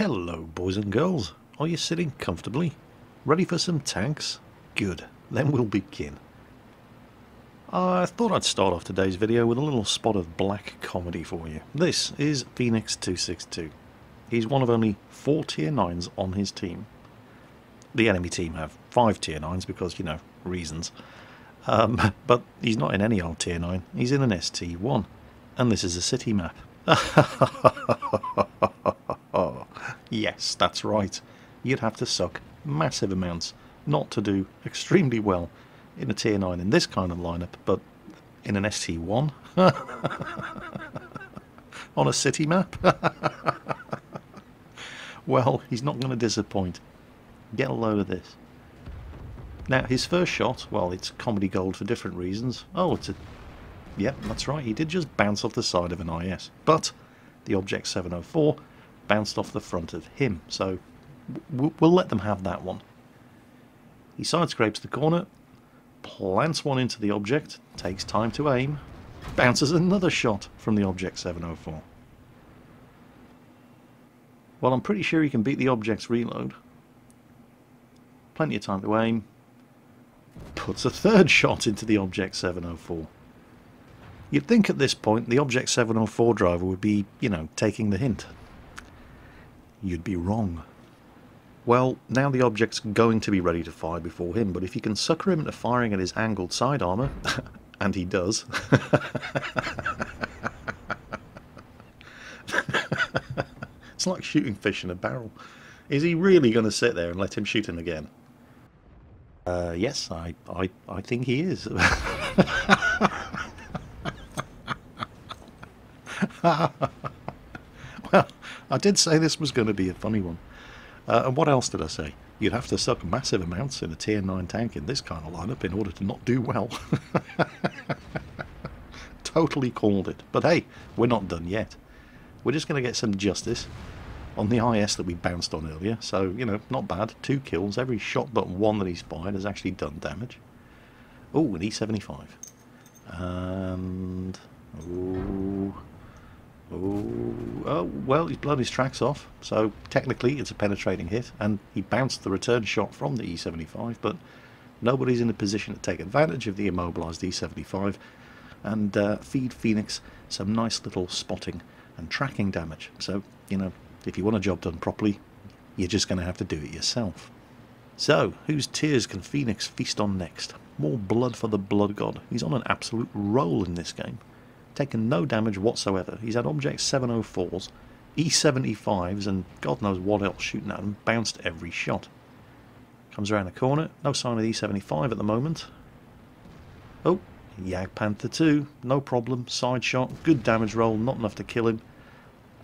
Hello boys and girls, are you sitting comfortably? Ready for some tanks? Good, then we'll begin. I thought I'd start off today's video with a little spot of black comedy for you. This is Phoenix262. He's one of only 4 tier 9s on his team. The enemy team have 5 tier 9s because, you know, reasons. But he's not in any old tier 9, he's in an ST1. And this is a city map. Yes, that's right. You'd have to suck massive amounts not to do extremely well in a tier 9 in this kind of lineup, but in an ST1 on a city map. Well, he's not going to disappoint. Get a load of this. Now, his first shot, well, it's comedy gold for different reasons. Oh, it's a... Yep, that's right, he did just bounce off the side of an IS. But the Object 704 bounced off the front of him, so we'll let them have that one. He side-scrapes the corner, plants one into the object, takes time to aim, bounces another shot from the Object 704. Well, I'm pretty sure he can beat the object's reload. Plenty of time to aim. Puts a third shot into the Object 704. You'd think at this point the Object 704 driver would be, you know, taking the hint. You'd be wrong. Well, now the object's going to be ready to fire before him, but if you can sucker him into firing at his angled side armour, and he does, it's like shooting fish in a barrel. Is he really going to sit there and let him shoot him again? Yes, I think he is. Well, I did say this was going to be a funny one. And what else did I say? You'd have to suck massive amounts in a tier 9 tank in this kind of lineup in order to not do well. Totally called it. But hey, we're not done yet. We're just going to get some justice on the IS that we bounced on earlier. So, you know, not bad. 2 kills. Every shot but one that he's fired has actually done damage. Oh, an E75. And... Oh, well, he's blown his tracks off, so technically it's a penetrating hit, and he bounced the return shot from the E75, but nobody's in a position to take advantage of the immobilised E75 and feed Phoenix some nice little spotting and tracking damage. So, you know, if you want a job done properly, you're just going to have to do it yourself. So, whose tears can Phoenix feast on next? More blood for the Blood God. He's on an absolute roll in this game. Taken no damage whatsoever. He's had Object 704s, E75s, and God knows what else shooting at him. Bounced every shot. Comes around the corner. No sign of E75 at the moment. Oh, Jag Panther 2. No problem. Side shot. Good damage roll. Not enough to kill him.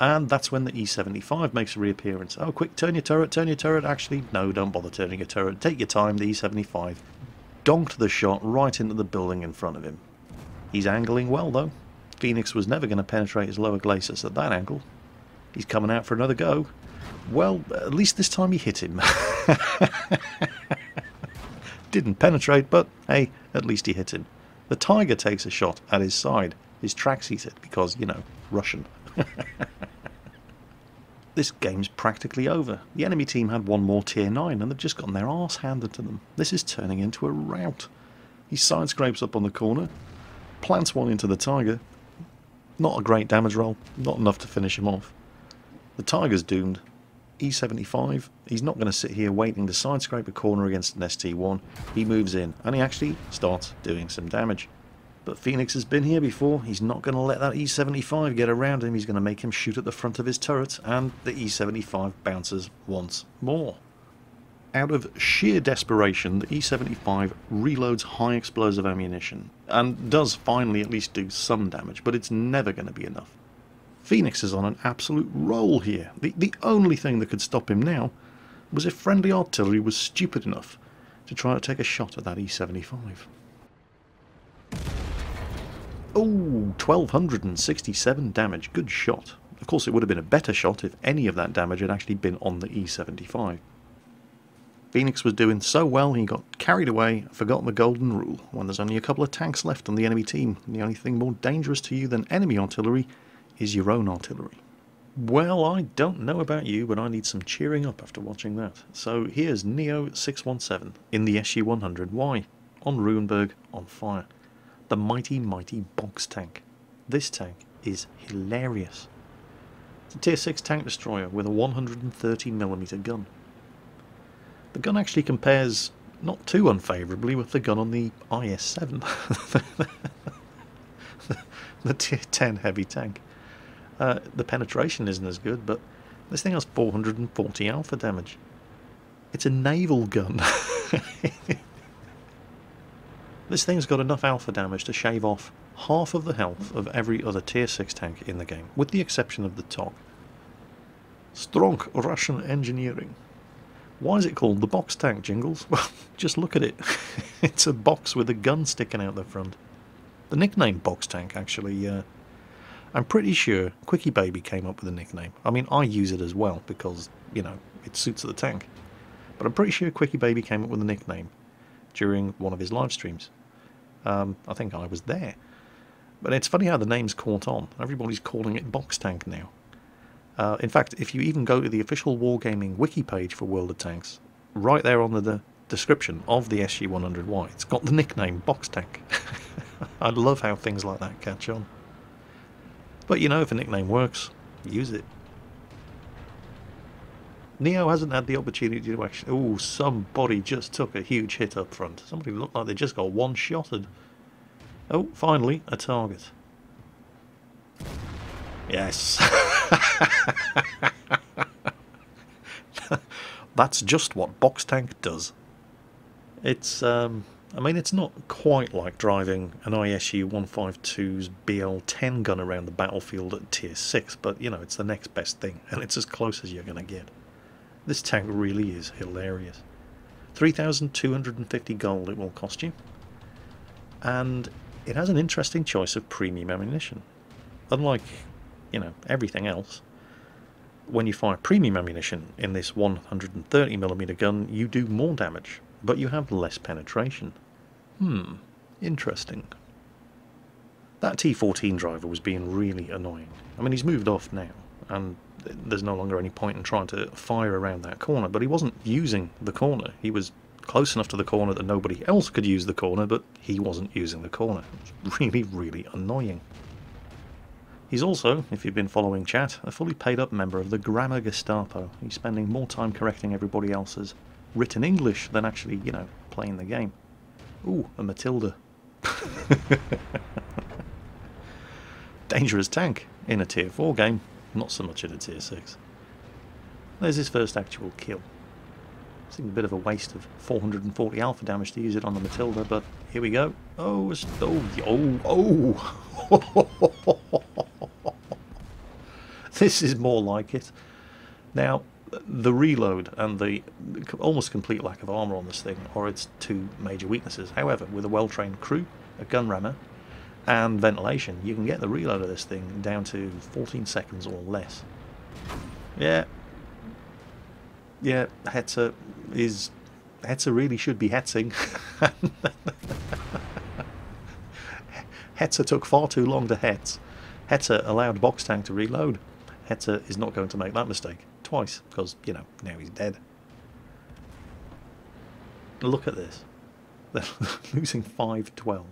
And that's when the E75 makes a reappearance. Oh, quick, turn your turret, turn your turret. Actually, no, don't bother turning your turret. Take your time. The E75 donked the shot right into the building in front of him. He's angling well, though. Phoenix was never going to penetrate his lower glacis at that angle. He's coming out for another go. Well, at least this time he hit him. Didn't penetrate, but hey, at least he hit him. The Tiger takes a shot at his side. His tracks heated because, you know, Russian. This game's practically over. The enemy team had one more tier 9 and they've just gotten their arse handed to them. This is turning into a rout. He side scrapes up on the corner, plants one into the Tiger. Not a great damage roll, not enough to finish him off. The Tiger's doomed. E75, he's not going to sit here waiting to side scrape a corner against an ST1. He moves in, and he actually starts doing some damage. But Phoenix has been here before. He's not going to let that E75 get around him. He's going to make him shoot at the front of his turret, and the E75 bounces once more. Out of sheer desperation, the E75 reloads high explosive ammunition, and does finally at least do some damage, but it's never going to be enough. Phoenix is on an absolute roll here. The only thing that could stop him now was if friendly artillery was stupid enough to try to take a shot at that E75. Oh, 1267 damage, good shot. Of course it would have been a better shot if any of that damage had actually been on the E75. Phoenix was doing so well he got carried away, forgotten the golden rule. When there's only a couple of tanks left on the enemy team, the only thing more dangerous to you than enemy artillery is your own artillery. Well, I don't know about you, but I need some cheering up after watching that. So here's Neo 617 in the SU-100Y, on Ruinberg, on fire. The mighty, mighty box tank. This tank is hilarious. It's a Tier 6 tank destroyer with a 130mm gun. The gun actually compares not too unfavourably with the gun on the IS-7, the Tier 10 heavy tank. The penetration isn't as good, but this thing has 440 alpha damage. It's a naval gun. This thing's got enough alpha damage to shave off half of the health of every other Tier 6 tank in the game, with the exception of the TOG. Strong Russian engineering. Why is it called the box tank, Jingles? Well, just look at it. It's a box with a gun sticking out the front. The nickname box tank, actually, I'm pretty sure Quickie Baby came up with a nickname. I mean, I use it as well because, you know, it suits the tank. But I'm pretty sure Quickie Baby came up with a nickname during one of his live streams. I think I was there. But it's funny how the name's caught on. Everybody's calling it box tank now. In fact, if you even go to the official Wargaming wiki page for World of Tanks, right there on the description of the SU-100Y, it's got the nickname box tank. I love how things like that catch on. But you know, if a nickname works, use it. Neo hasn't had the opportunity to actually... Oh, somebody just took a huge hit up front. Somebody looked like they just got one-shotted. Oh, finally, a target. Yes. That's just what box tank does. It's, I mean, it's not quite like driving an ISU 152's BL-10 gun around the battlefield at Tier 6, but, you know, it's the next best thing, and it's as close as you're going to get. This tank really is hilarious. 3,250 gold it will cost you, and it has an interesting choice of premium ammunition. Unlike, you know, everything else, when you fire premium ammunition in this 130mm gun, you do more damage, but you have less penetration. Interesting. That T14 driver was being really annoying. I mean, he's moved off now, and there's no longer any point in trying to fire around that corner, but he wasn't using the corner. He was close enough to the corner that nobody else could use the corner, but he wasn't using the corner. It was really, really annoying. He's also, if you've been following chat, a fully paid up member of the Grammar Gestapo. He's spending more time correcting everybody else's written English than actually, you know, playing the game. Ooh, a Matilda. Dangerous tank in a Tier 4 game, not so much in a Tier 6. There's his first actual kill. Seemed a bit of a waste of 440 alpha damage to use it on the Matilda, but here we go. Oh, This is more like it. Now, the reload and the almost complete lack of armour on this thing are its two major weaknesses. However, with a well-trained crew, a gun rammer, and ventilation, you can get the reload of this thing down to 14 seconds or less. Yeah, Hetzer really should be hetzing. Hetzer took far too long to hetz. Hetzer allowed box tank to reload. Hetzer is not going to make that mistake twice, because, you know, now he's dead. Look at this. They're losing 5-12.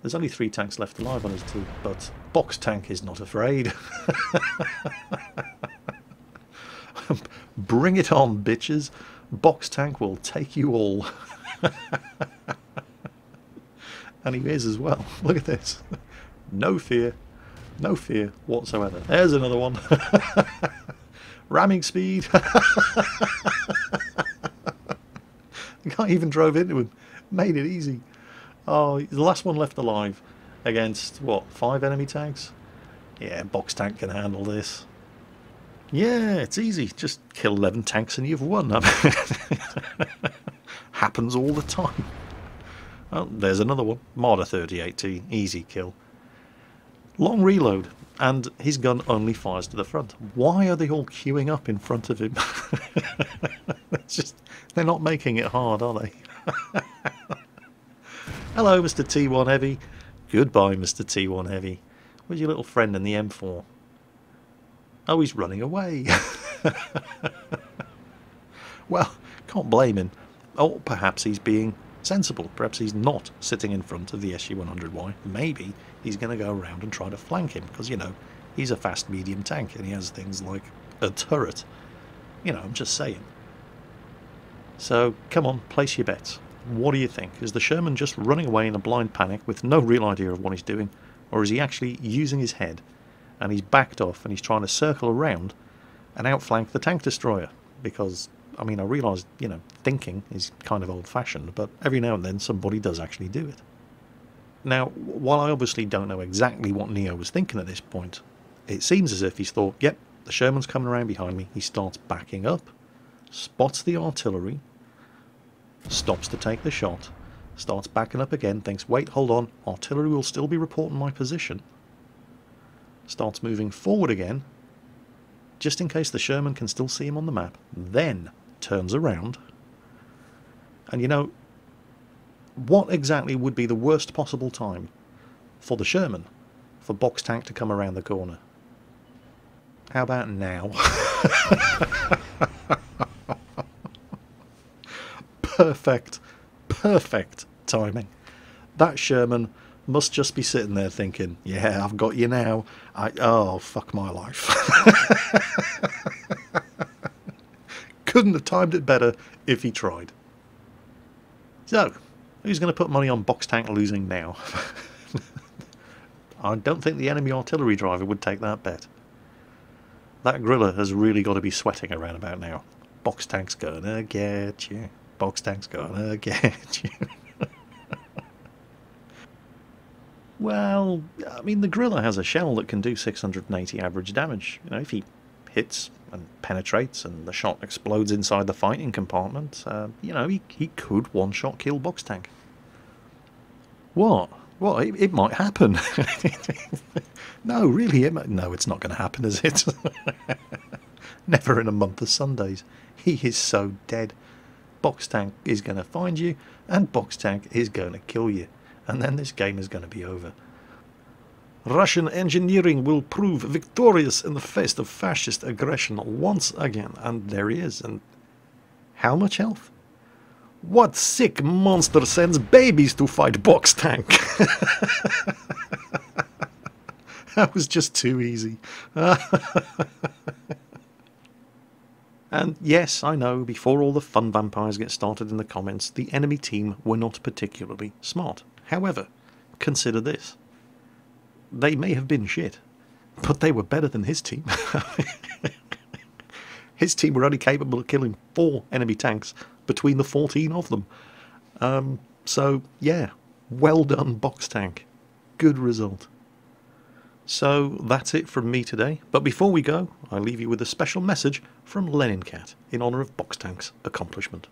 There's only 3 tanks left alive on his team, but box tank is not afraid. Bring it on, bitches. Box tank will take you all. And he is as well. Look at this. No fear. No fear whatsoever. There's another one. Ramming speed. The guy even drove into him. Made it easy. Oh, the last one left alive against, what, 5 enemy tanks? Yeah, box tank can handle this. Yeah, it's easy. Just kill 11 tanks and you've won. Happens all the time. Oh, there's another one. Marder 38T. Easy kill. Long reload. And his gun only fires to the front. Why are they all queuing up in front of him? It's just, they're not making it hard, are they? Hello, Mr. T1 Heavy. Goodbye, Mr. T1 Heavy. Where's your little friend in the M4? Oh, he's running away. Well, can't blame him. Or perhaps he's being sensible. Perhaps he's not sitting in front of the SU-100Y. Maybe he's going to go around and try to flank him, because, you know, he's a fast medium tank and he has things like a turret. You know, I'm just saying. So, come on, place your bets. What do you think? Is the Sherman just running away in a blind panic with no real idea of what he's doing? Or is he actually using his head and he's backed off and he's trying to circle around and outflank the tank destroyer? Because, I mean, I realise, you know, thinking is kind of old-fashioned, but every now and then somebody does actually do it. Now, while I obviously don't know exactly what Neo was thinking at this point, it seems as if he's thought, yep, the Sherman's coming around behind me. He starts backing up, spots the artillery, stops to take the shot, starts backing up again, thinks, wait, hold on, artillery will still be reporting my position, starts moving forward again, just in case the Sherman can still see him on the map, then turns around, and you know, what exactly would be the worst possible time for the Sherman for Box Tank to come around the corner? How about now? Perfect timing. That Sherman must just be sitting there thinking, yeah, I've got you now. Oh, fuck my life. Couldn't have timed it better if he tried. So, who's going to put money on Box Tank losing now? I don't think the enemy artillery driver would take that bet. That Griller has really got to be sweating around about now. Box Tank's gonna get you. Box Tank's gonna get you. Well, I mean, the Griller has a shell that can do 680 average damage. You know, if he hits and penetrates and the shot explodes inside the fighting compartment, you know, he could one-shot kill Box Tank. What? Well, it might happen. No, really, no, it's not going to happen, is it? Never in a month of Sundays. He is so dead. Box Tank is going to find you, and Box Tank is going to kill you. And then this game is going to be over. Russian engineering will prove victorious in the face of fascist aggression once again. And there he is. And how much health? What sick monster sends babies to fight Box Tank? That was just too easy. And yes, I know, before all the fun vampires get started in the comments, the enemy team were not particularly smart. However, consider this. They may have been shit, but they were better than his team. His team were only capable of killing 4 enemy tanks between the 14 of them. So, yeah, well done, Box Tank. Good result. So, that's it from me today. But before we go, I leave you with a special message from Lenin Cat in honour of Box Tank's accomplishment.